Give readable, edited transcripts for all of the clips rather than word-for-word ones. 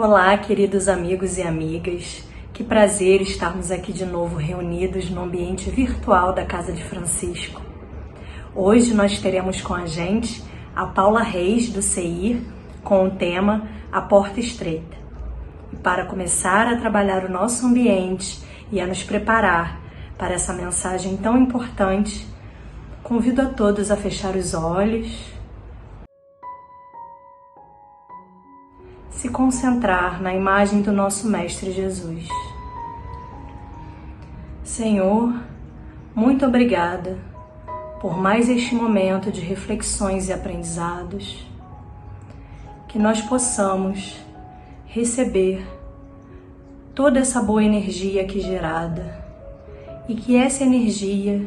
Olá, queridos amigos e amigas. Que prazer estarmos aqui de novo reunidos no ambiente virtual da Casa de Francisco. Hoje nós teremos com a gente a Paula Reis, do CEIR, com o tema A Porta Estreita. E para começar a trabalhar o nosso ambiente e a nos preparar para essa mensagem tão importante, convido a todos a fechar os olhos, se concentrar na imagem do nosso Mestre Jesus. Senhor, muito obrigada por mais este momento de reflexões e aprendizados, que nós possamos receber toda essa boa energia aqui gerada e que essa energia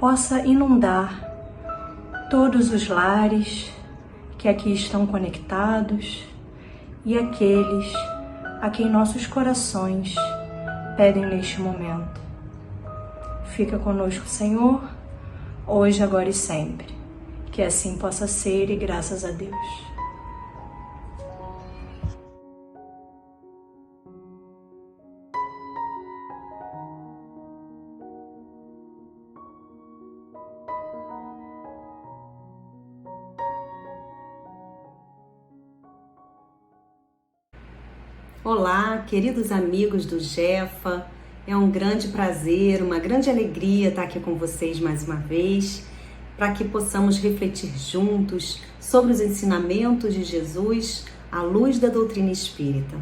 possa inundar todos os lares que aqui estão conectados e aqueles a quem nossos corações pedem neste momento. Fica conosco, Senhor, hoje, agora e sempre. Que assim possa ser e graças a Deus. Olá, queridos amigos do Jefa, é um grande prazer, uma grande alegria estar aqui com vocês mais uma vez, para que possamos refletir juntos sobre os ensinamentos de Jesus à luz da doutrina espírita.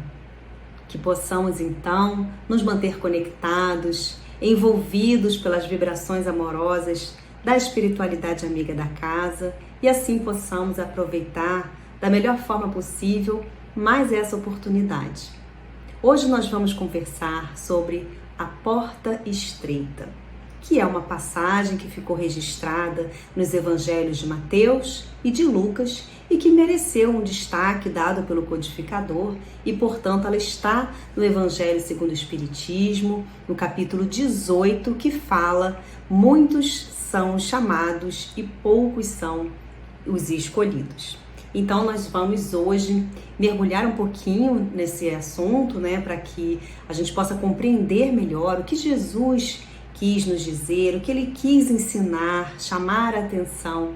Que possamos então nos manter conectados, envolvidos pelas vibrações amorosas da espiritualidade amiga da casa e assim possamos aproveitar da melhor forma possível mais essa oportunidade. Hoje nós vamos conversar sobre a porta estreita, que é uma passagem que ficou registrada nos evangelhos de Mateus e de Lucas e que mereceu um destaque dado pelo codificador e, portanto, ela está no Evangelho segundo o Espiritismo, no capítulo 18, que fala: muitos são os chamados e poucos são os escolhidos. Então nós vamos hoje mergulhar um pouquinho nesse assunto, para que a gente possa compreender melhor o que Jesus quis nos dizer, o que ele quis ensinar, chamar a atenção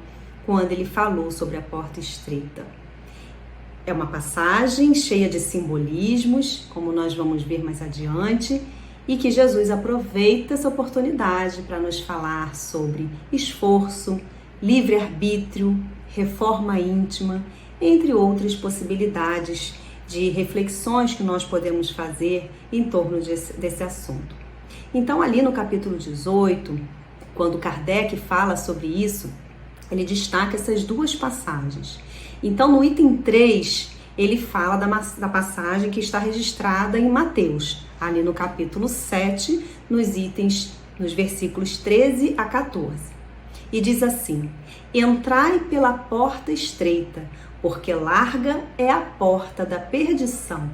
quando ele falou sobre a porta estreita. É uma passagem cheia de simbolismos, como nós vamos ver mais adiante, e que Jesus aproveita essa oportunidade para nos falar sobre esforço, livre-arbítrio, reforma íntima, entre outras possibilidades de reflexões que nós podemos fazer em torno desse assunto. Então, ali no capítulo 18, quando Kardec fala sobre isso, ele destaca essas duas passagens. Então, no item 3, ele fala da passagem que está registrada em Mateus, ali no capítulo 7, nos versículos 13 a 14. E diz assim: entrai pela porta estreita, porque larga é a porta da perdição,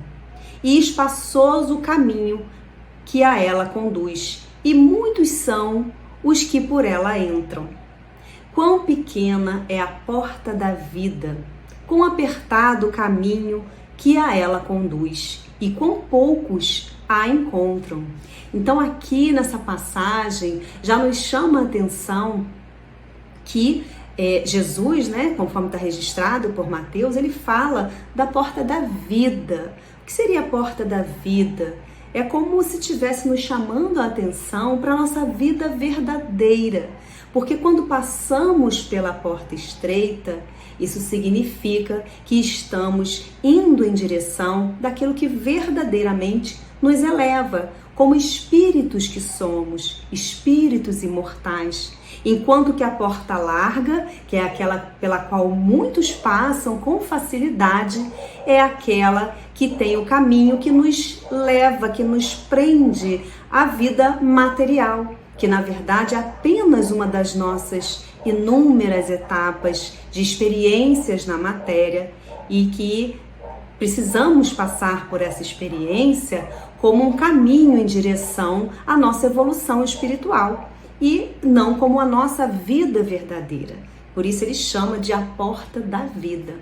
e espaçoso o caminho que a ela conduz, e muitos são os que por ela entram. Quão pequena é a porta da vida, quão apertado o caminho que a ela conduz, e quão poucos a encontram. Então aqui nessa passagem já nos chama a atenção que Jesus, conforme está registrado por Mateus, ele fala da porta da vida. O que seria a porta da vida? É como se estivesse nos chamando a atenção para a nossa vida verdadeira. Porque quando passamos pela porta estreita, isso significa que estamos indo em direção daquilo que verdadeiramente nos eleva, como espíritos que somos, espíritos imortais. Enquanto que a porta larga, que é aquela pela qual muitos passam com facilidade, é aquela que tem o caminho que nos leva, que nos prende à vida material, que na verdade é apenas uma das nossas inúmeras etapas de experiências na matéria e que precisamos passar por essa experiência como um caminho em direção à nossa evolução espiritual e não como a nossa vida verdadeira. Por isso ele chama de a porta da vida.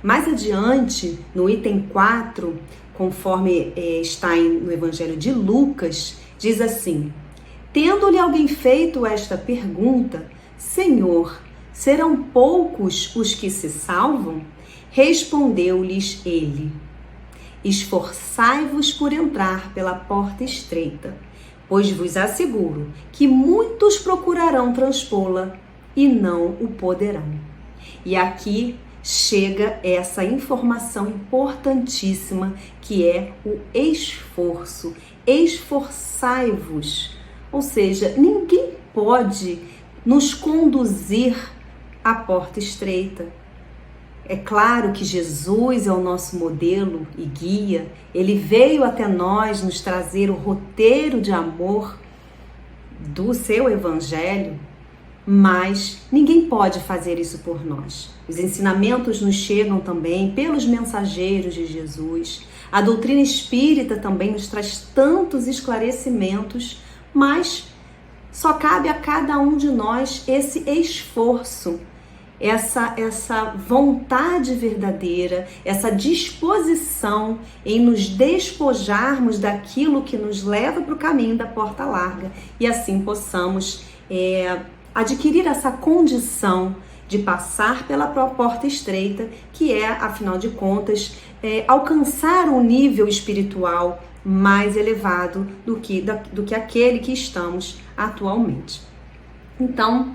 Mais adiante, no item 4, conforme está no Evangelho de Lucas, diz assim: tendo-lhe alguém feito esta pergunta, Senhor, serão poucos os que se salvam? Respondeu-lhes ele: esforçai-vos por entrar pela porta estreita, pois vos asseguro que muitos procurarão transpô-la e não o poderão. E aqui chega essa informação importantíssima que é o esforço. Esforçai-vos. Ou seja, ninguém pode nos conduzir à porta estreita. É claro que Jesus é o nosso modelo e guia. Ele veio até nós nos trazer o roteiro de amor do seu evangelho, mas ninguém pode fazer isso por nós. Os ensinamentos nos chegam também pelos mensageiros de Jesus. A doutrina espírita também nos traz tantos esclarecimentos, mas só cabe a cada um de nós esse esforço, essa vontade verdadeira, essa disposição em nos despojarmos daquilo que nos leva para o caminho da porta larga e assim possamos adquirir essa condição de passar pela porta estreita, que é, afinal de contas, alcançar um nível espiritual mais elevado do que aquele que estamos atualmente. Então,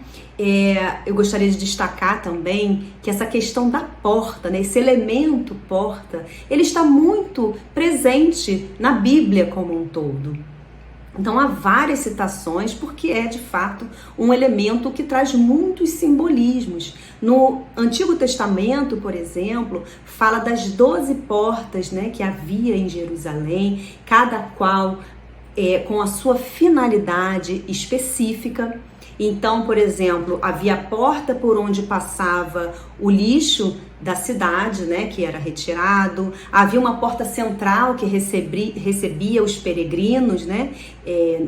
eu gostaria de destacar também que essa questão da porta, né, esse elemento porta, ele está muito presente na Bíblia como um todo. Então há várias citações porque é de fato um elemento que traz muitos simbolismos. No Antigo Testamento, por exemplo, fala das 12 portas, né, que havia em Jerusalém, cada qual com a sua finalidade específica. Então, por exemplo, havia a porta por onde passava o lixo da cidade, né, que era retirado. Havia uma porta central que recebia os peregrinos, né,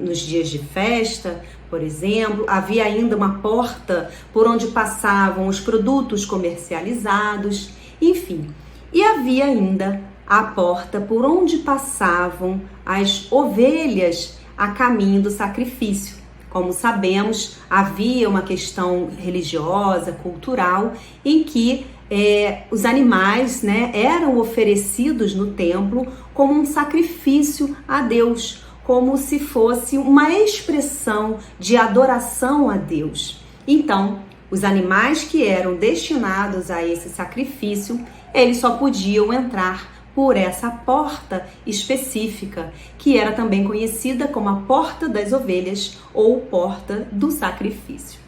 nos dias de festa, por exemplo. Havia ainda uma porta por onde passavam os produtos comercializados, enfim. E havia ainda a porta por onde passavam as ovelhas a caminho do sacrifício. Como sabemos, havia uma questão religiosa, cultural, em que os animais, né, eram oferecidos no templo como um sacrifício a Deus, como se fosse uma expressão de adoração a Deus. Então, os animais que eram destinados a esse sacrifício, eles só podiam entrar por essa porta específica, que era também conhecida como a porta das ovelhas ou porta do sacrifício.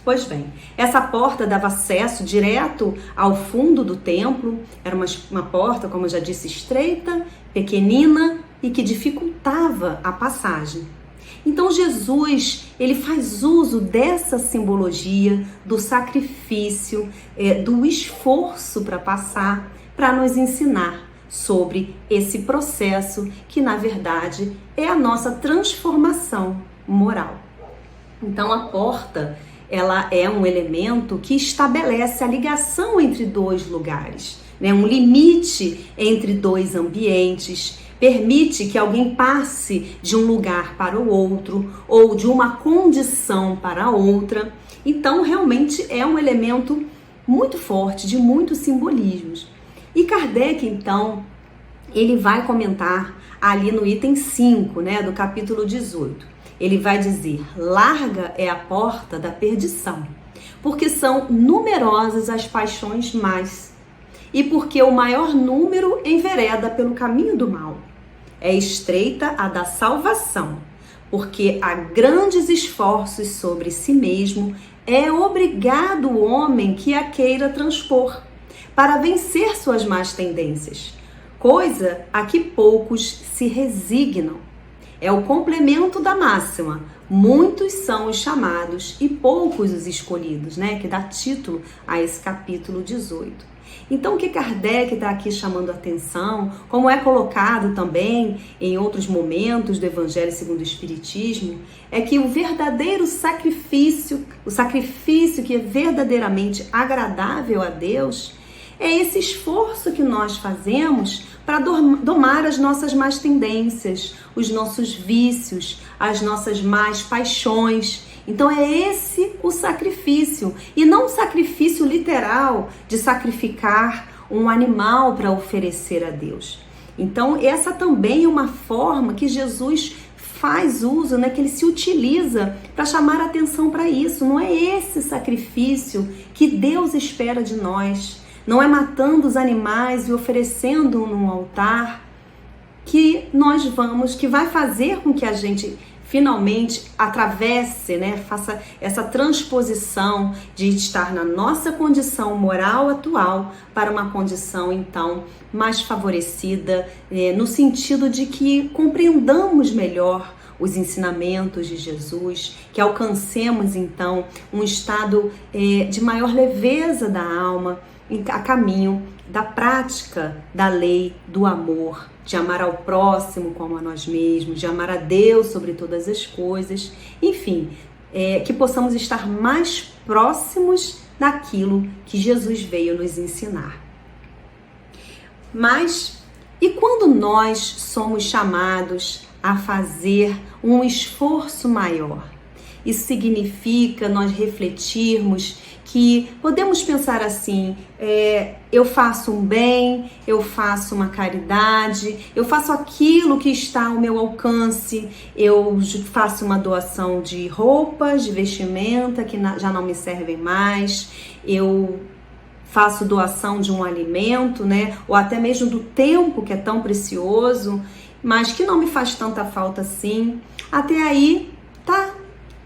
Pois bem, essa porta dava acesso direto ao fundo do templo, era uma porta, como eu já disse, estreita, pequenina e que dificultava a passagem. Então Jesus, ele faz uso dessa simbologia do sacrifício, do esforço para passar, para nos ensinar sobre esse processo que, na verdade, é a nossa transformação moral. Então, a porta, ela é um elemento que estabelece a ligação entre dois lugares, né? Um limite entre dois ambientes, permite que alguém passe de um lugar para o outro ou de uma condição para outra. Então, realmente é um elemento muito forte, de muitos simbolismos. E Kardec, então, ele vai comentar ali no item 5, né, do capítulo 18. Ele vai dizer: larga é a porta da perdição, porque são numerosas as paixões más, e porque o maior número envereda pelo caminho do mal. É estreita a da salvação, porque há grandes esforços sobre si mesmo é obrigado o homem que a queira transpor, para vencer suas más tendências, coisa a que poucos se resignam. É o complemento da máxima: muitos são os chamados e poucos os escolhidos, né? Que dá título a esse capítulo 18. Então, o que Kardec está aqui chamando a atenção, como é colocado também em outros momentos do Evangelho segundo o Espiritismo, é que o verdadeiro sacrifício, o sacrifício que é verdadeiramente agradável a Deus, é esse esforço que nós fazemos para domar as nossas más tendências, os nossos vícios, as nossas más paixões. Então é esse o sacrifício, e não um sacrifício literal de sacrificar um animal para oferecer a Deus. Então essa também é uma forma que Jesus faz uso, né, que ele se utiliza para chamar a atenção para isso. Não é esse sacrifício que Deus espera de nós. Não é matando os animais e oferecendo num altar que nós vamos, que vai fazer com que a gente finalmente atravesse, né, faça essa transposição de estar na nossa condição moral atual para uma condição então mais favorecida, no sentido de que compreendamos melhor os ensinamentos de Jesus, que alcancemos então um estado de maior leveza da alma, a caminho da prática da lei do amor, de amar ao próximo como a nós mesmos, de amar a Deus sobre todas as coisas, enfim, que possamos estar mais próximos daquilo que Jesus veio nos ensinar. Mas, e quando nós somos chamados a fazer um esforço maior? Isso significa nós refletirmos que podemos pensar assim, eu faço um bem, eu faço uma caridade, eu faço aquilo que está ao meu alcance, eu faço uma doação de roupas, de vestimenta que já não me servem mais, eu faço doação de um alimento, né? Ou até mesmo do tempo que é tão precioso, mas que não me faz tanta falta assim. Até aí, tá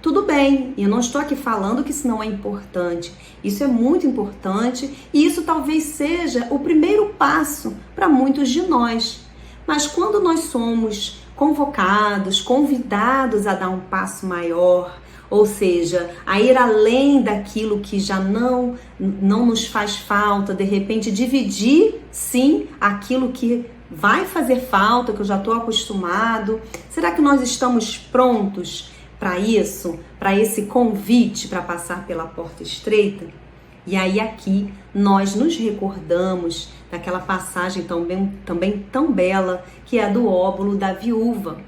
tudo bem, e eu não estou aqui falando que isso não é importante, isso é muito importante e isso talvez seja o primeiro passo para muitos de nós. Mas quando nós somos convocados, convidados a dar um passo maior, ou seja, a ir além daquilo que já não nos faz falta, de repente dividir sim aquilo que vai fazer falta, que eu já estou acostumado, será que nós estamos prontos para isso, para esse convite para passar pela porta estreita? E aí aqui nós nos recordamos daquela passagem também tão bela, que é a do óbolo da viúva,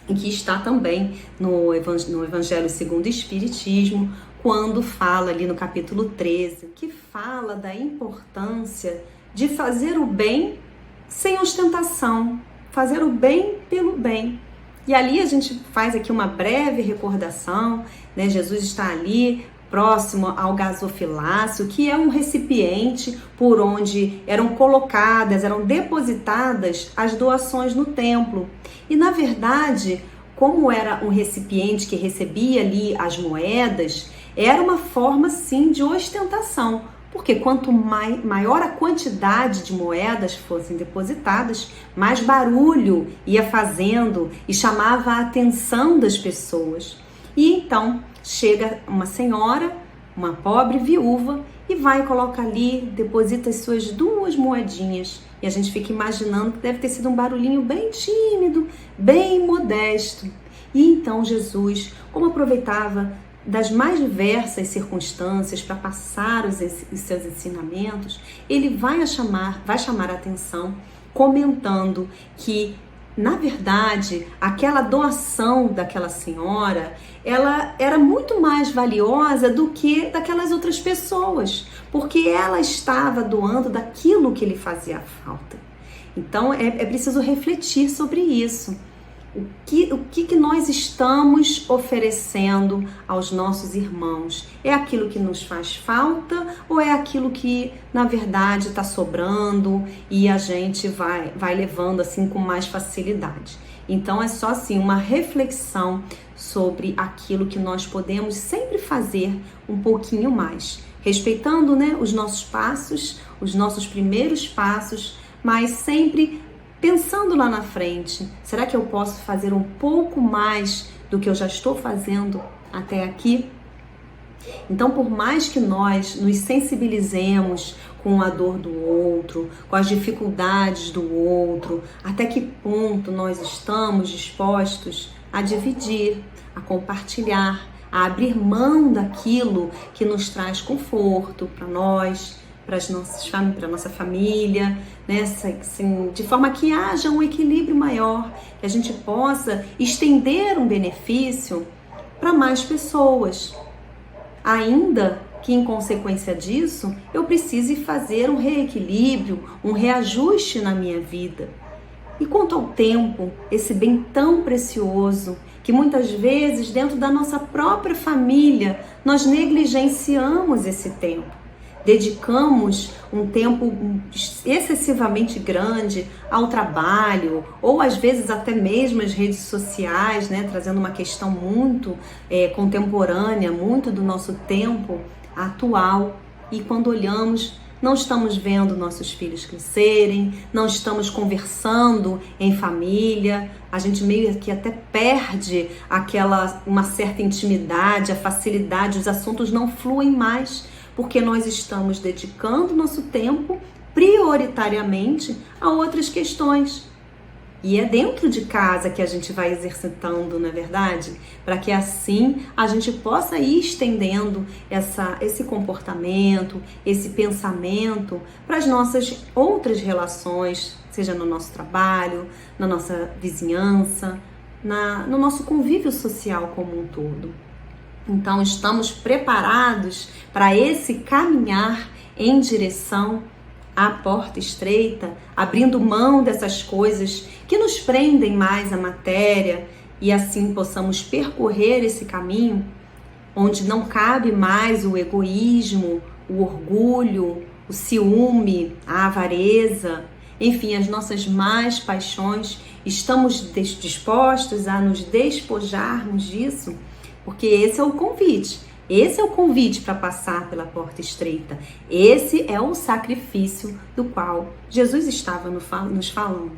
em que está também no Evangelho segundo o Espiritismo, quando fala ali no capítulo 13, que fala da importância de fazer o bem sem ostentação, fazer o bem pelo bem. E ali a gente faz aqui uma breve recordação, né? Jesus está ali próximo ao gasofilácio, que é um recipiente por onde eram colocadas, eram depositadas as doações no templo. E na verdade, como era um recipiente que recebia ali as moedas, era uma forma sim de ostentação, porque quanto maior a quantidade de moedas fossem depositadas, mais barulho ia fazendo e chamava a atenção das pessoas. E então chega uma senhora, uma pobre viúva, e vai, coloca ali, deposita as suas 2 moedinhas. E a gente fica imaginando que deve ter sido um barulhinho bem tímido, bem modesto. E então Jesus, como aproveitava das mais diversas circunstâncias para passar os seus ensinamentos, ele vai chamar a atenção comentando que, na verdade, aquela doação daquela senhora, ela era muito mais valiosa do que daquelas outras pessoas, porque ela estava doando daquilo que lhe fazia falta. Então é preciso refletir sobre isso. O que nós estamos oferecendo aos nossos irmãos? É aquilo que nos faz falta ou é aquilo que, na verdade, está sobrando e a gente vai levando assim com mais facilidade? Então, é só assim uma reflexão sobre aquilo que nós podemos sempre fazer um pouquinho mais, respeitando, né, os nossos passos, os nossos primeiros passos, mas sempre pensando lá na frente, será que eu posso fazer um pouco mais do que eu já estou fazendo até aqui? Então, por mais que nós nos sensibilizemos com a dor do outro, com as dificuldades do outro, até que ponto nós estamos dispostos a dividir, a compartilhar, a abrir mão daquilo que nos traz conforto para nós, para a nossa família, né? Assim, de forma que haja um equilíbrio maior, que a gente possa estender um benefício para mais pessoas. Ainda que em consequência disso, eu precise fazer um reequilíbrio, um reajuste na minha vida. E quanto ao tempo, esse bem tão precioso, que muitas vezes dentro da nossa própria família, nós negligenciamos esse tempo. Dedicamos um tempo excessivamente grande ao trabalho, ou às vezes até mesmo às redes sociais, né, trazendo uma questão muito contemporânea, muito do nosso tempo atual. E quando olhamos, não estamos vendo nossos filhos crescerem, não estamos conversando em família, a gente meio que até perde uma certa intimidade, a facilidade, os assuntos não fluem mais, porque nós estamos dedicando nosso tempo prioritariamente a outras questões. E é dentro de casa que a gente vai exercitando, não é verdade? Para que assim a gente possa ir estendendo esse comportamento, esse pensamento para as nossas outras relações, seja no nosso trabalho, na nossa vizinhança, no nosso convívio social como um todo. Então, estamos preparados para esse caminhar em direção à porta estreita, abrindo mão dessas coisas que nos prendem mais à matéria e assim possamos percorrer esse caminho onde não cabe mais o egoísmo, o orgulho, o ciúme, a avareza, enfim, as nossas más paixões. Estamos dispostos a nos despojarmos disso, porque esse é o convite. Esse é o convite para passar pela porta estreita. Esse é o sacrifício do qual Jesus estava nos falando.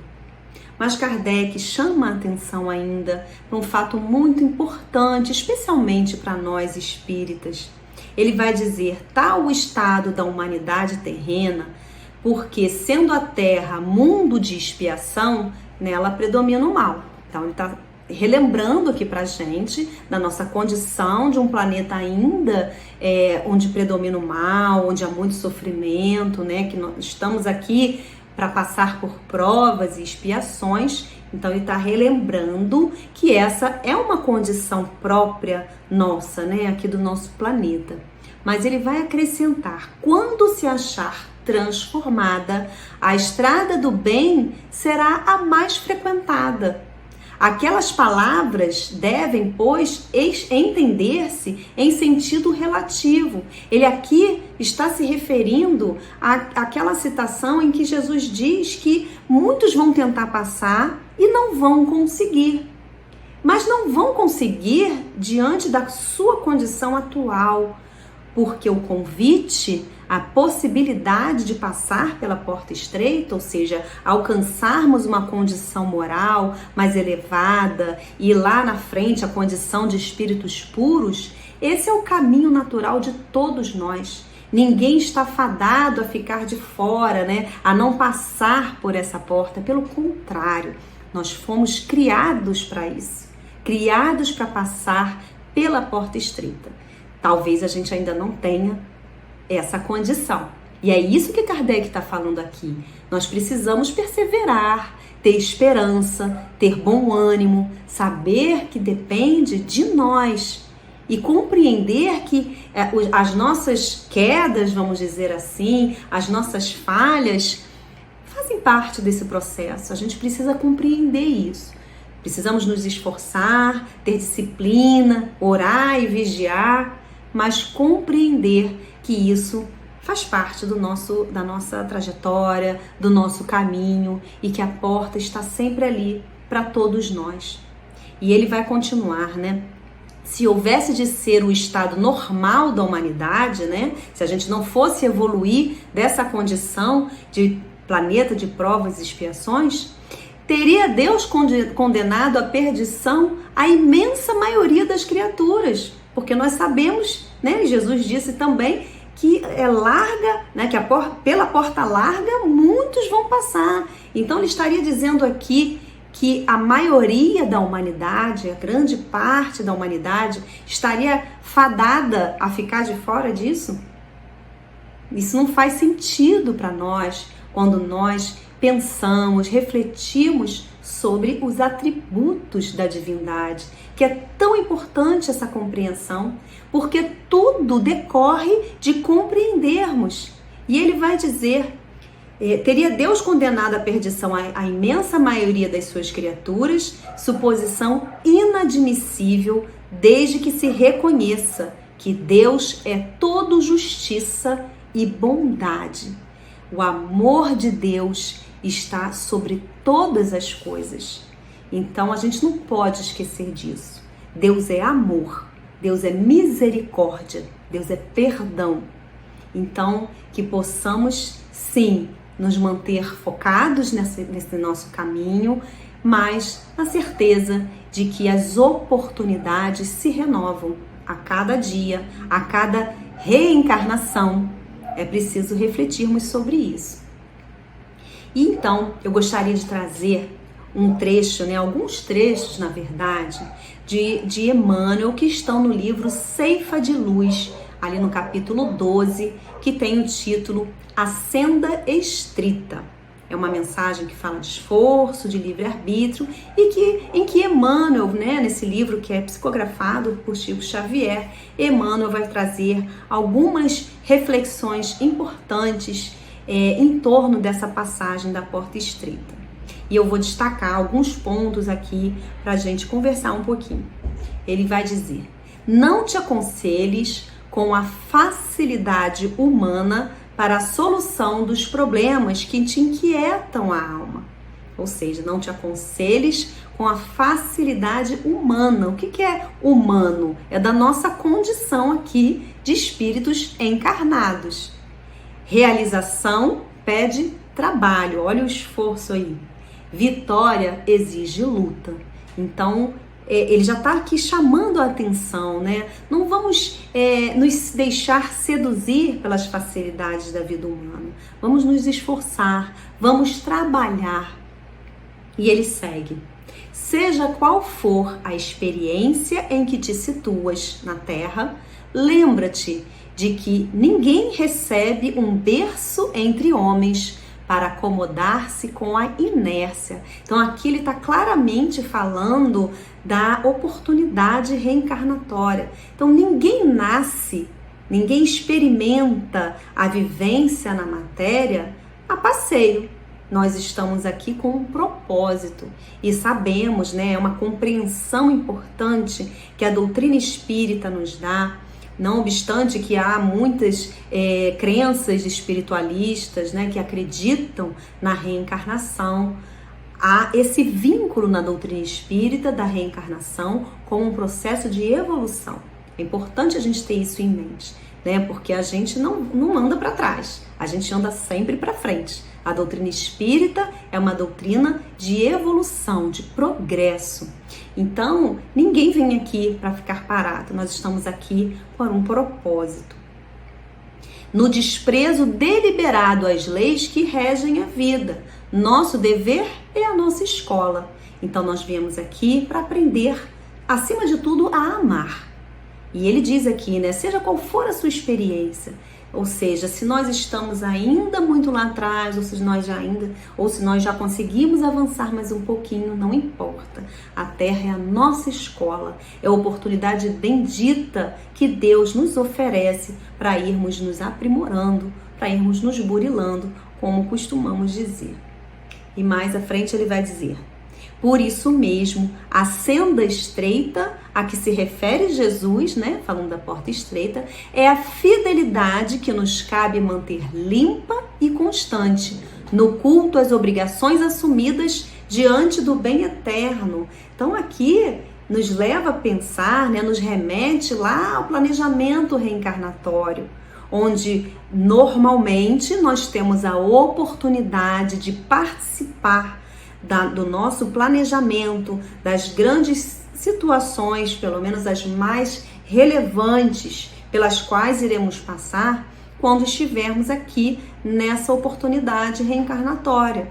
Mas Kardec chama a atenção ainda para um fato muito importante, especialmente para nós espíritas. Ele vai dizer: tal o estado da humanidade terrena, porque sendo a Terra mundo de expiação, nela predomina o mal. Então ele está relembrando aqui pra gente da nossa condição de um planeta ainda onde predomina o mal, onde há muito sofrimento, né? Que nós estamos aqui para passar por provas e expiações. Então ele está relembrando que essa é uma condição própria nossa, né? Aqui do nosso planeta. Mas ele vai acrescentar: quando se achar transformada, a estrada do bem será a mais frequentada. Aquelas palavras devem, pois, entender-se em sentido relativo. Ele aqui está se referindo àquela citação em que Jesus diz que muitos vão tentar passar e não vão conseguir. Mas não vão conseguir diante da sua condição atual, porque o convite, a possibilidade de passar pela porta estreita, ou seja, alcançarmos uma condição moral mais elevada e lá na frente a condição de espíritos puros, esse é o caminho natural de todos nós. Ninguém está fadado a ficar de fora, né? A não passar por essa porta. Pelo contrário, nós fomos criados para isso, criados para passar pela porta estreita. Talvez a gente ainda não tenha essa condição. E é isso que Kardec está falando aqui. Nós precisamos perseverar, ter esperança, ter bom ânimo, saber que depende de nós e compreender que as nossas quedas, vamos dizer assim, as nossas falhas fazem parte desse processo. A gente precisa compreender isso. Precisamos nos esforçar, ter disciplina, orar e vigiar, mas compreender que isso faz parte da nossa trajetória, do nosso caminho e que a porta está sempre ali para todos nós. E ele vai continuar, né? Se houvesse de ser o estado normal da humanidade, né? Se a gente não fosse evoluir dessa condição de planeta de provas e expiações, teria Deus condenado à perdição a imensa maioria das criaturas. Porque nós sabemos, né? Jesus disse também que é larga, né? Que pela porta larga muitos vão passar. Então ele estaria dizendo aqui que a maioria da humanidade, a grande parte da humanidade, estaria fadada a ficar de fora disso? Isso não faz sentido para nós quando nós pensamos, refletimos sobre os atributos da divindade, que é tão importante essa compreensão, porque tudo decorre de compreendermos. E ele vai dizer, teria Deus condenado à perdição a imensa maioria das suas criaturas, suposição inadmissível, desde que se reconheça que Deus é todo justiça e bondade. O amor de Deus está sobre todas as coisas. Então a gente não pode esquecer disso. Deus é amor, Deus é misericórdia, Deus é perdão. Então que possamos sim nos manter focados nesse nosso caminho, mas na certeza de que as oportunidades se renovam a cada dia, a cada reencarnação. É preciso refletirmos sobre isso. E então, eu gostaria de trazer um trecho, alguns trechos, na verdade, de Emmanuel, que estão no livro Ceifa de Luz, ali no capítulo 12, que tem o título A Senda Estrita. É uma mensagem que fala de esforço, de livre-arbítrio, e em que Emmanuel, nesse livro que é psicografado por Chico Xavier, Emmanuel vai trazer algumas reflexões importantes em torno dessa passagem da porta estreita. E eu vou destacar alguns pontos aqui para a gente conversar um pouquinho. Ele vai dizer: não te aconselhes com a facilidade humana para a solução dos problemas que te inquietam a alma. Ou seja, não te aconselhes com a facilidade humana. O que é humano? É da nossa condição aqui de espíritos encarnados. Realização pede trabalho, olha o esforço aí. Vitória exige luta. Então, ele já está aqui chamando a atenção, Não vamos nos deixar seduzir pelas facilidades da vida humana. Vamos nos esforçar, vamos trabalhar. E ele segue: seja qual for a experiência em que te situas na Terra, lembra-te de que ninguém recebe um berço entre homens para acomodar-se com a inércia. Então aqui ele está claramente falando da oportunidade reencarnatória. Então ninguém nasce, ninguém experimenta a vivência na matéria a passeio. Nós estamos aqui com um propósito e sabemos, é uma compreensão importante que a doutrina espírita nos dá. Não obstante que há muitas crenças espiritualistas, que acreditam na reencarnação, há esse vínculo na doutrina espírita da reencarnação como um processo de evolução. É importante a gente ter isso em mente, porque a gente não anda para trás, a gente anda sempre para frente. A doutrina espírita é uma doutrina de evolução, de progresso. Então, ninguém vem aqui para ficar parado, nós estamos aqui por um propósito. No desprezo deliberado às leis que regem a vida, nosso dever é a nossa escola. Então, nós viemos aqui para aprender, acima de tudo, a amar. E ele diz aqui, seja qual for a sua experiência, ou seja, se nós estamos ainda muito lá atrás, ou se nós já conseguimos avançar mais um pouquinho, não importa. A Terra é a nossa escola, é a oportunidade bendita que Deus nos oferece para irmos nos aprimorando, para irmos nos burilando, como costumamos dizer. E mais à frente ele vai dizer: por isso mesmo, a senda estreita a que se refere Jesus, falando da porta estreita, é a fidelidade que nos cabe manter limpa e constante, no culto às obrigações assumidas diante do bem eterno. Então aqui nos leva a pensar, nos remete lá ao planejamento reencarnatório, onde normalmente nós temos a oportunidade de participar do nosso planejamento, das grandes situações, pelo menos as mais relevantes, pelas quais iremos passar quando estivermos aqui nessa oportunidade reencarnatória.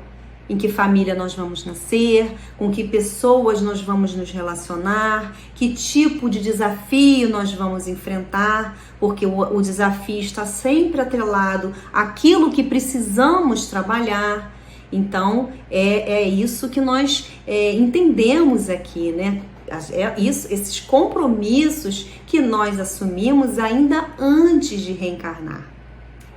em que família nós vamos nascer, com que pessoas nós vamos nos relacionar, que tipo de desafio nós vamos enfrentar, porque o desafio está sempre atrelado àquilo que precisamos trabalhar. Então, é isso que nós entendemos aqui, né? Esses compromissos que nós assumimos ainda antes de reencarnar.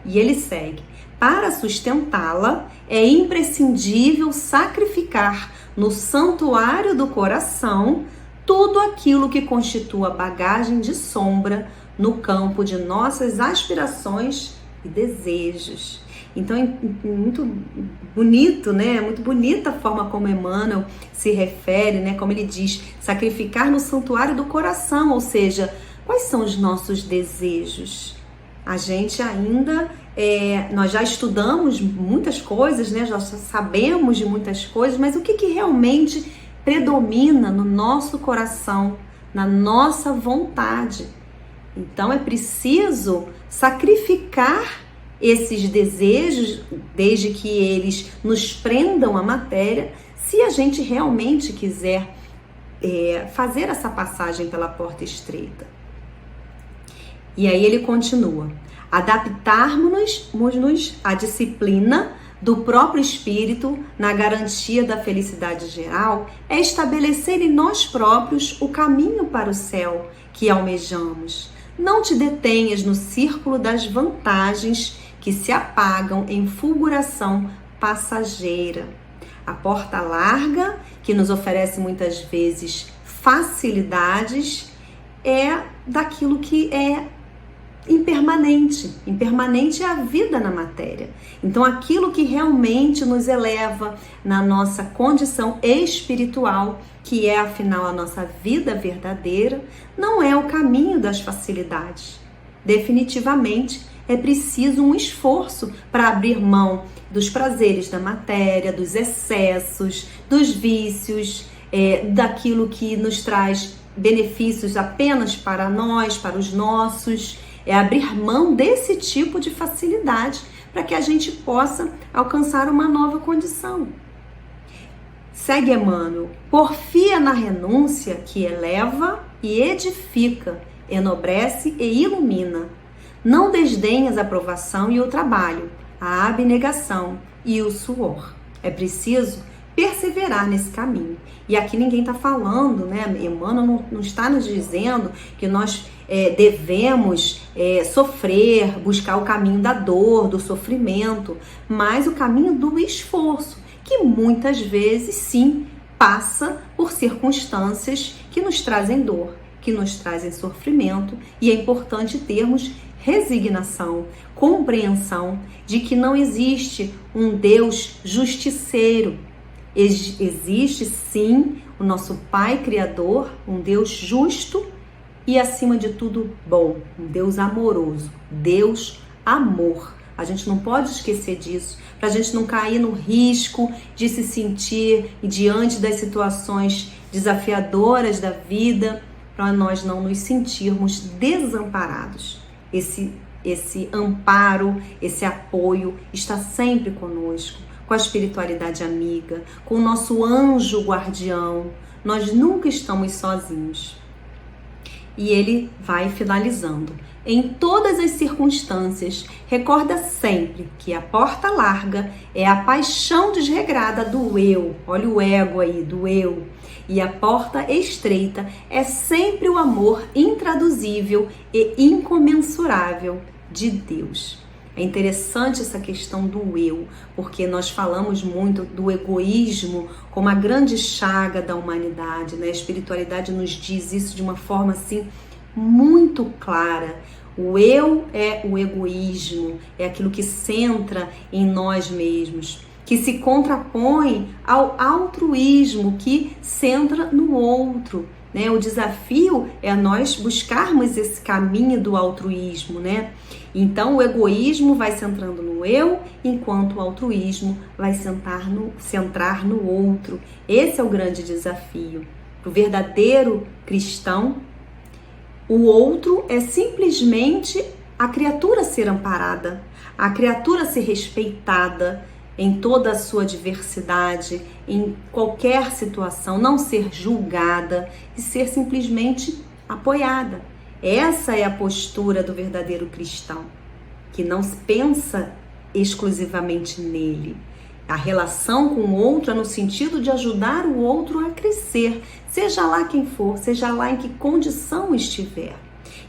E ele segue: para sustentá-la, é imprescindível sacrificar no santuário do coração tudo aquilo que constitua bagagem de sombra no campo de nossas aspirações e desejos. Então é muito bonito, né? É muito bonita a forma como Emmanuel se refere, né? Como ele diz, sacrificar no santuário do coração, ou seja, quais são os nossos desejos? A gente ainda, nós já estudamos muitas coisas, né? Já sabemos de muitas coisas, mas o que realmente predomina no nosso coração, na nossa vontade? Então é preciso sacrificar esses desejos, desde que eles nos prendam à matéria, se a gente realmente quiser fazer essa passagem pela porta estreita. E aí ele continua: adaptarmos-nos à disciplina do próprio espírito na garantia da felicidade geral é estabelecer em nós próprios o caminho para o céu que almejamos. Não te detenhas no círculo das vantagens que se apagam em fulguração passageira. A porta larga, que nos oferece muitas vezes facilidades, é daquilo que é impermanente. Impermanente é a vida na matéria. Então, aquilo que realmente nos eleva na nossa condição espiritual, que é afinal a nossa vida verdadeira, não é o caminho das facilidades. Definitivamente, é preciso um esforço para abrir mão dos prazeres da matéria, dos excessos, dos vícios, daquilo que nos traz benefícios apenas para nós, para os nossos. É abrir mão desse tipo de facilidade para que a gente possa alcançar uma nova condição. Segue Emmanuel: porfia na renúncia que eleva e edifica, enobrece e ilumina. Não desdenhas a aprovação e o trabalho, a abnegação e o suor. É preciso perseverar nesse caminho. E aqui ninguém está falando, né? Emmanuel não está nos dizendo que nós devemos sofrer, buscar o caminho da dor, do sofrimento, mas o caminho do esforço, que muitas vezes sim passa por circunstâncias que nos trazem dor, que nos trazem sofrimento, e é importante termos resignação, compreensão de que não existe um Deus justiceiro. Existe sim o nosso Pai Criador, um Deus justo e acima de tudo bom, um Deus amoroso, Deus amor. A gente não pode esquecer disso, para a gente não cair no risco de se sentir diante das situações desafiadoras da vida, para nós não nos sentirmos desamparados. Esse amparo, esse apoio está sempre conosco, com a espiritualidade amiga, com o nosso anjo guardião. Nós nunca estamos sozinhos. E ele vai finalizando: em todas as circunstâncias, recorda sempre que a porta larga é a paixão desregrada do eu. Olha o ego aí, do eu. E a porta estreita é sempre o amor intraduzível e incomensurável de Deus. É interessante essa questão do eu, porque nós falamos muito do egoísmo como a grande chaga da humanidade, né? A espiritualidade nos diz isso de uma forma assim muito clara. O eu é o egoísmo, é aquilo que centra em nós mesmos, que se contrapõe ao altruísmo, que centra no outro, né? O desafio é nós buscarmos esse caminho do altruísmo, né? Então o egoísmo vai centrando no eu, enquanto o altruísmo vai centrar no outro. Esse é o grande desafio. Para o verdadeiro cristão, o outro é simplesmente a criatura ser amparada, a criatura ser respeitada, em toda a sua diversidade, em qualquer situação, não ser julgada e ser simplesmente apoiada. Essa é a postura do verdadeiro cristão, que não pensa exclusivamente nele. A relação com o outro é no sentido de ajudar o outro a crescer, seja lá quem for, seja lá em que condição estiver.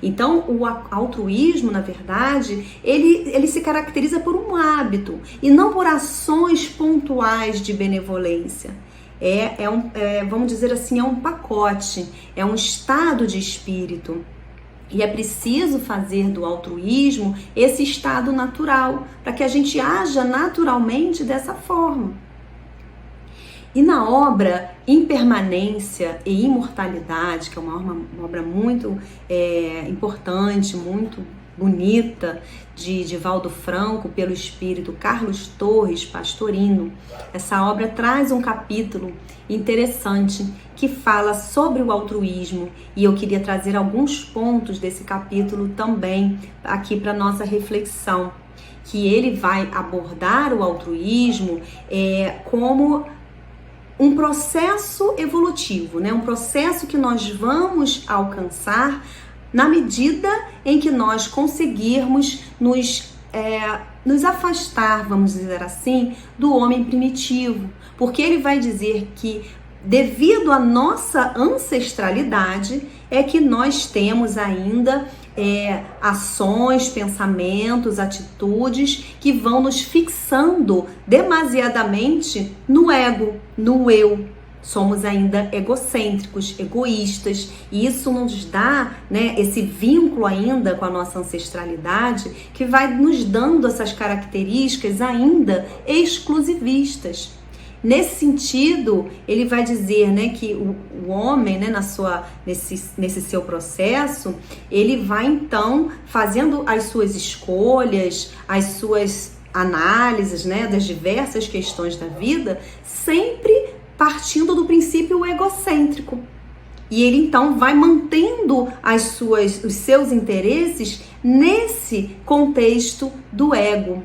Então, o altruísmo, na verdade, ele se caracteriza por um hábito e não por ações pontuais de benevolência. Vamos dizer assim, é um pacote, é um estado de espírito. E é preciso fazer do altruísmo esse estado natural, para que a gente haja naturalmente dessa forma. E na obra Impermanência e Imortalidade, que é uma obra muito importante, muito bonita, de Divaldo Franco, pelo espírito Carlos Torres Pastorino, essa obra traz um capítulo interessante que fala sobre o altruísmo, e eu queria trazer alguns pontos desse capítulo também aqui para nossa reflexão, que ele vai abordar o altruísmo como um processo evolutivo, né? Um processo que nós vamos alcançar na medida em que nós conseguirmos nos afastar, vamos dizer assim, do homem primitivo. Porque ele vai dizer que, devido à nossa ancestralidade, é que nós temos ainda ações, pensamentos, atitudes que vão nos fixando demasiadamente no ego, no eu. Somos ainda egocêntricos, egoístas, e isso nos dá, né, esse vínculo ainda com a nossa ancestralidade, que vai nos dando essas características ainda exclusivistas. Nesse sentido, ele vai dizer, né, que o homem, né, nesse seu processo, ele vai então fazendo as suas escolhas, as suas análises, né, das diversas questões da vida, sempre partindo do princípio egocêntrico. E ele então vai mantendo os seus interesses nesse contexto do ego.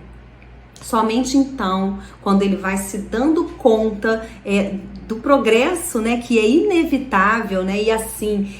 Somente então, quando ele vai se dando conta do progresso, né, que é inevitável, né, e assim,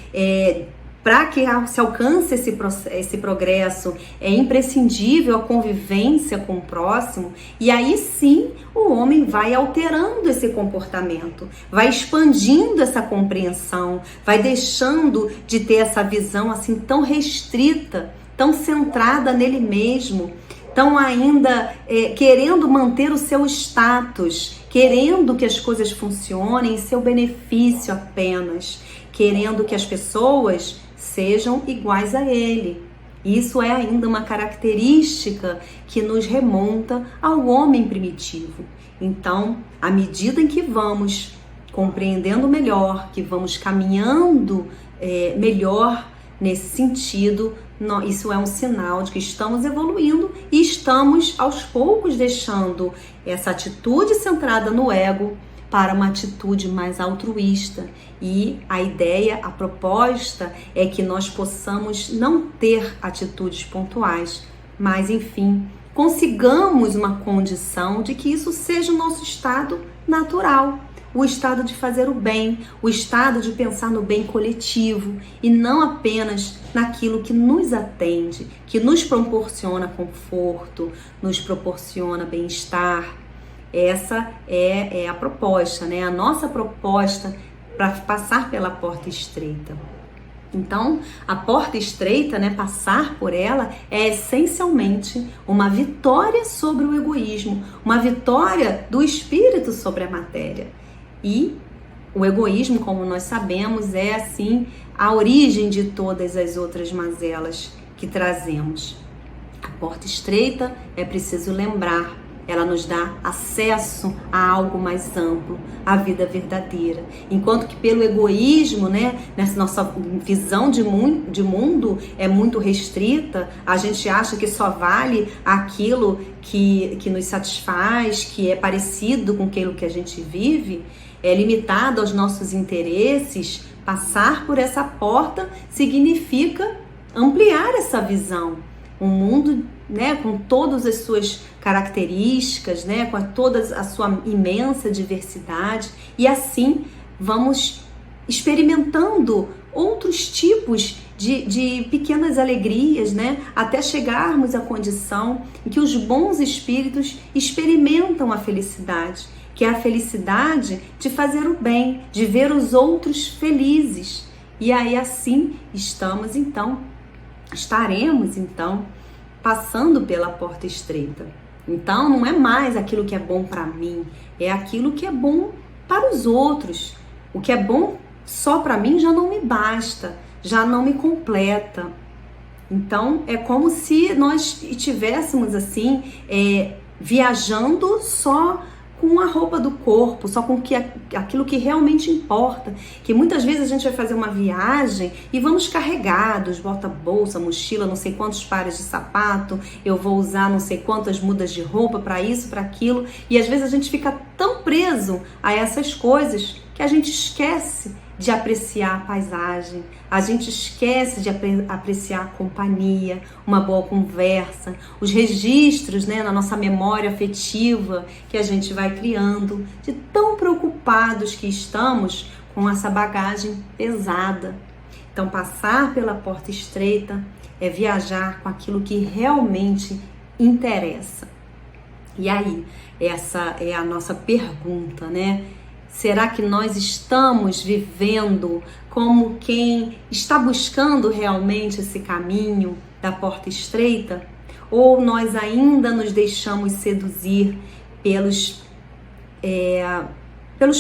para que se alcance esse progresso, é imprescindível a convivência com o próximo, e aí sim o homem vai alterando esse comportamento, vai expandindo essa compreensão, vai deixando de ter essa visão assim tão restrita, tão centrada nele mesmo, tão ainda querendo manter o seu status, querendo que as coisas funcionem em seu benefício apenas, querendo que as pessoas sejam iguais a ele. Isso é ainda uma característica que nos remonta ao homem primitivo. Então, à medida em que vamos compreendendo melhor, que vamos caminhando melhor nesse sentido, isso é um sinal de que estamos evoluindo e estamos aos poucos deixando essa atitude centrada no ego para uma atitude mais altruísta. E a ideia, a proposta é que nós possamos não ter atitudes pontuais, mas enfim, consigamos uma condição de que isso seja o nosso estado natural, o estado de fazer o bem, o estado de pensar no bem coletivo e não apenas naquilo que nos atende, que nos proporciona conforto, nos proporciona bem-estar. Essa é a proposta, né? A nossa proposta para passar pela porta estreita. Então, a porta estreita, né, passar por ela é essencialmente uma vitória sobre o egoísmo, uma vitória do espírito sobre a matéria. E o egoísmo, como nós sabemos, é assim a origem de todas as outras mazelas que trazemos. A porta estreita, é preciso lembrar, ela nos dá acesso a algo mais amplo, à vida verdadeira. Enquanto que pelo egoísmo, né, nessa nossa visão de mundo é muito restrita, a gente acha que só vale aquilo que nos satisfaz, que é parecido com aquilo que a gente vive, é limitado aos nossos interesses. Passar por essa porta significa ampliar essa visão. Um mundo né, com todas as suas características, né, com toda a sua imensa diversidade, e assim vamos experimentando outros tipos de pequenas alegrias, né, até chegarmos à condição em que os bons espíritos experimentam a felicidade, que é a felicidade de fazer o bem, de ver os outros felizes. E aí assim estaremos então passando pela porta estreita. Então não é mais aquilo que é bom para mim, é aquilo que é bom para os outros. O que é bom só para mim já não me basta, já não me completa. Então é como se nós estivéssemos assim, viajando só com a roupa do corpo, só com aquilo que realmente importa. Que muitas vezes a gente vai fazer uma viagem e vamos carregados, bota bolsa, mochila, não sei quantos pares de sapato, eu vou usar não sei quantas mudas de roupa para isso, para aquilo, e às vezes a gente fica tão preso a essas coisas que a gente esquece de apreciar a paisagem, a gente esquece de apreciar a companhia, uma boa conversa, os registros, né, na nossa memória afetiva que a gente vai criando, de tão preocupados que estamos com essa bagagem pesada. Então, passar pela porta estreita é viajar com aquilo que realmente interessa. E aí, essa é a nossa pergunta, né? Será que nós estamos vivendo como quem está buscando realmente esse caminho da porta estreita? Ou nós ainda nos deixamos seduzir pelos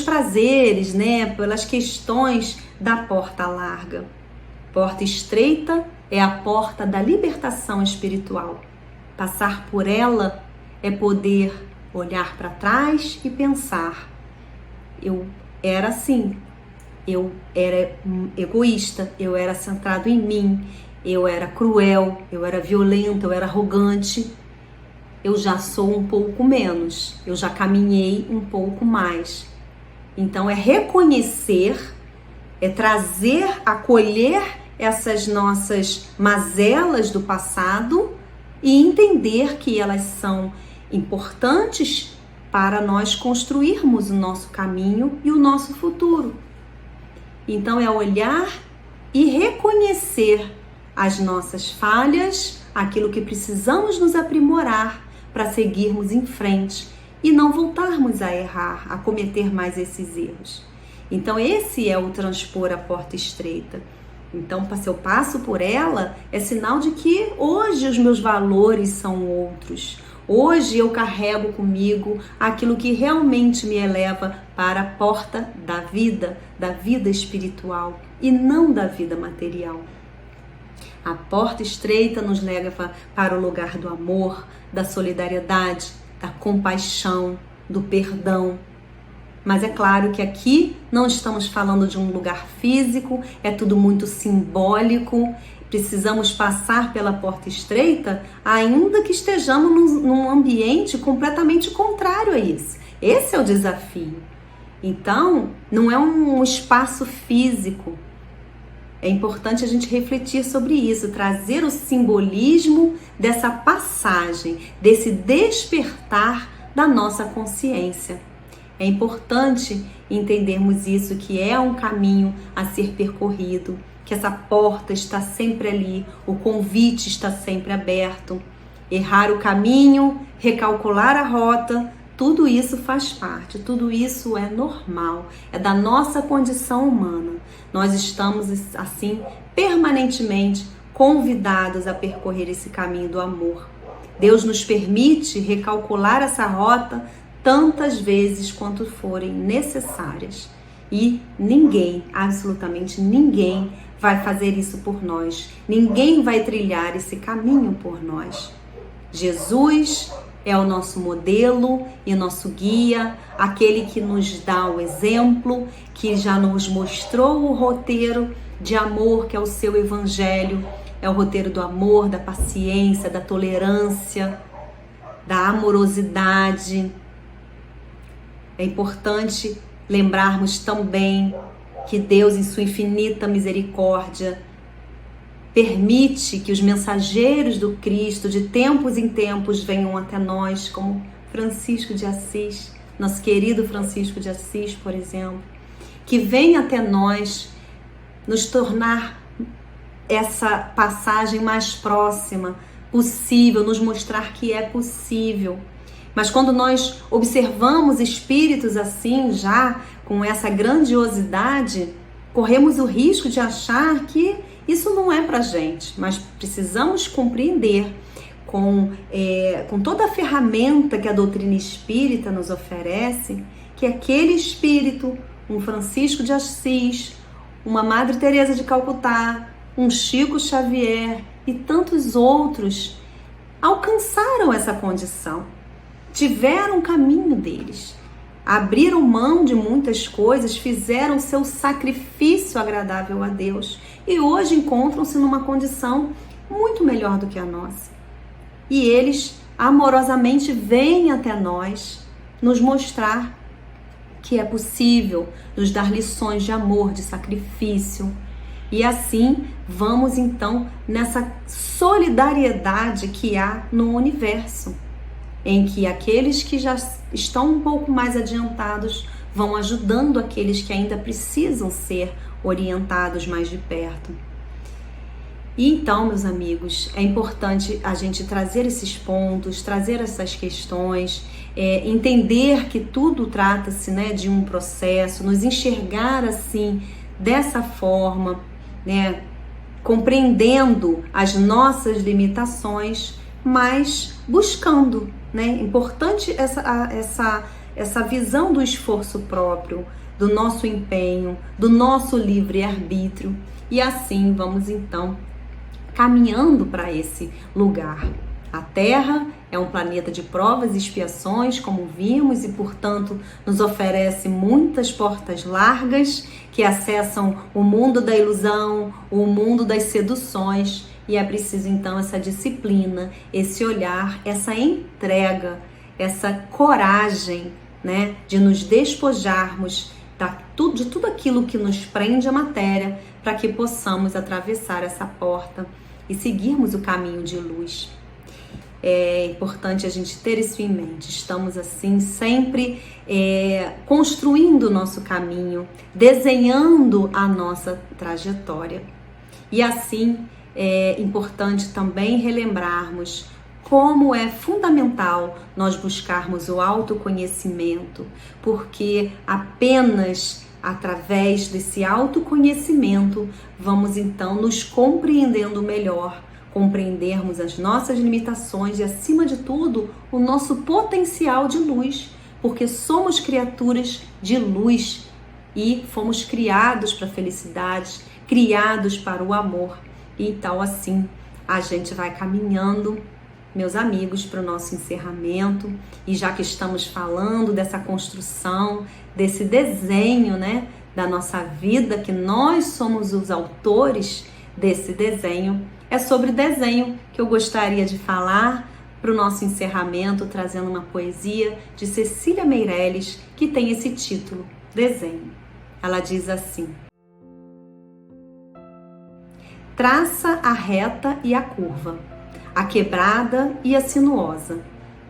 prazeres, né? Pelas questões da porta larga? Porta estreita é a porta da libertação espiritual. Passar por ela é poder olhar para trás e pensar: eu era assim, eu era egoísta, eu era centrado em mim, eu era cruel, eu era violenta, eu era arrogante. Eu já sou um pouco menos, eu já caminhei um pouco mais. Então é reconhecer, é trazer, acolher essas nossas mazelas do passado e entender que elas são importantes para nós construirmos o nosso caminho e o nosso futuro. Então é olhar e reconhecer as nossas falhas, aquilo que precisamos nos aprimorar para seguirmos em frente e não voltarmos a errar, a cometer mais esses erros. Então esse é o transpor a porta estreita. Então, se eu passo por ela, é sinal de que hoje os meus valores são outros. Hoje eu carrego comigo aquilo que realmente me eleva para a porta da vida espiritual e não da vida material. A porta estreita nos leva para o lugar do amor, da solidariedade, da compaixão, do perdão. Mas é claro que aqui não estamos falando de um lugar físico, é tudo muito simbólico. Precisamos passar pela porta estreita, ainda que estejamos num ambiente completamente contrário a isso. Esse é o desafio. Então, não é um espaço físico. É importante a gente refletir sobre isso, trazer o simbolismo dessa passagem, desse despertar da nossa consciência. É importante entendermos isso, que é um caminho a ser percorrido, que essa porta está sempre ali, o convite está sempre aberto. Errar o caminho, recalcular a rota, tudo isso faz parte, tudo isso é normal, é da nossa condição humana. Nós estamos, assim, permanentemente convidados a percorrer esse caminho do amor. Deus nos permite recalcular essa rota tantas vezes quanto forem necessárias. E ninguém, absolutamente ninguém, vai fazer isso por nós. Ninguém vai trilhar esse caminho por nós. Jesus é o nosso modelo e nosso guia, aquele que nos dá o exemplo, que já nos mostrou o roteiro de amor, que é o seu evangelho. É o roteiro do amor, da paciência, da tolerância, da amorosidade. É importante lembrarmos também que Deus, em sua infinita misericórdia, permite que os mensageiros do Cristo de tempos em tempos venham até nós, como Francisco de Assis, nosso querido Francisco de Assis, por exemplo, que vem até nós nos tornar essa passagem mais próxima possível, nos mostrar que é possível. Mas quando nós observamos espíritos assim, já com essa grandiosidade, corremos o risco de achar que isso não é pra gente, mas precisamos compreender com toda a ferramenta que a doutrina espírita nos oferece, que aquele espírito, um Francisco de Assis, uma Madre Teresa de Calcutá, um Chico Xavier e tantos outros alcançaram essa condição, tiveram o caminho deles, abriram mão de muitas coisas, fizeram seu sacrifício agradável a Deus e hoje encontram-se numa condição muito melhor do que a nossa. E eles amorosamente vêm até nós nos mostrar que é possível, nos dar lições de amor, de sacrifício. E assim vamos então nessa solidariedade que há no universo, em que aqueles que já estão um pouco mais adiantados vão ajudando aqueles que ainda precisam ser orientados mais de perto. E então, meus amigos, é importante a gente trazer esses pontos, trazer essas questões, entender que tudo trata-se, né, de um processo, nos enxergar assim, dessa forma, né, compreendendo as nossas limitações, mas buscando, né? Importante essa visão do esforço próprio, do nosso empenho, do nosso livre-arbítrio. E assim vamos então caminhando para esse lugar. A Terra é um planeta de provas e expiações, como vimos, e portanto nos oferece muitas portas largas que acessam o mundo da ilusão, o mundo das seduções, e é preciso então essa disciplina, esse olhar, essa entrega, essa coragem, né, de nos despojarmos de tudo aquilo que nos prende à matéria, para que possamos atravessar essa porta e seguirmos o caminho de luz. É importante a gente ter isso em mente. Estamos assim sempre construindo o nosso caminho, desenhando a nossa trajetória. E assim é importante também relembrarmos como é fundamental nós buscarmos o autoconhecimento, porque apenas através desse autoconhecimento vamos então nos compreendendo melhor, compreendermos as nossas limitações e, acima de tudo, o nosso potencial de luz, porque somos criaturas de luz e fomos criados para a felicidade, criados para o amor. Então, assim, a gente vai caminhando, meus amigos, para o nosso encerramento. E já que estamos falando dessa construção, desse desenho, né, da nossa vida, que nós somos os autores desse desenho, é sobre desenho que eu gostaria de falar para o nosso encerramento, trazendo uma poesia de Cecília Meirelles, que tem esse título, Desenho. Ela diz assim: traça a reta e a curva, a quebrada e a sinuosa.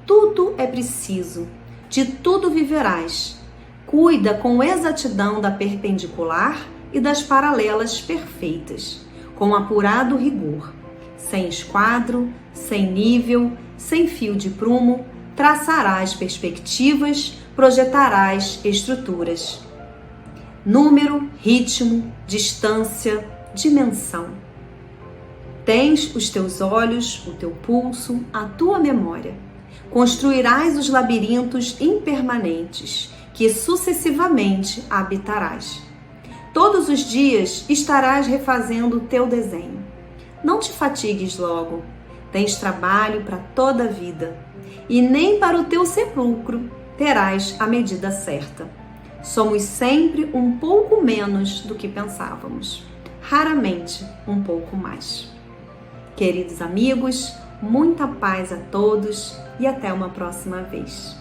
Tudo é preciso, de tudo viverás. Cuida com exatidão da perpendicular e das paralelas perfeitas, com apurado rigor. Sem esquadro, sem nível, sem fio de prumo, traçarás perspectivas, projetarás estruturas. Número, ritmo, distância, dimensão. Tens os teus olhos, o teu pulso, a tua memória. Construirás os labirintos impermanentes, que sucessivamente habitarás. Todos os dias estarás refazendo o teu desenho. Não te fatigues logo, tens trabalho para toda a vida, e nem para o teu sepulcro terás a medida certa. Somos sempre um pouco menos do que pensávamos, raramente um pouco mais. Queridos amigos, muita paz a todos e até uma próxima vez.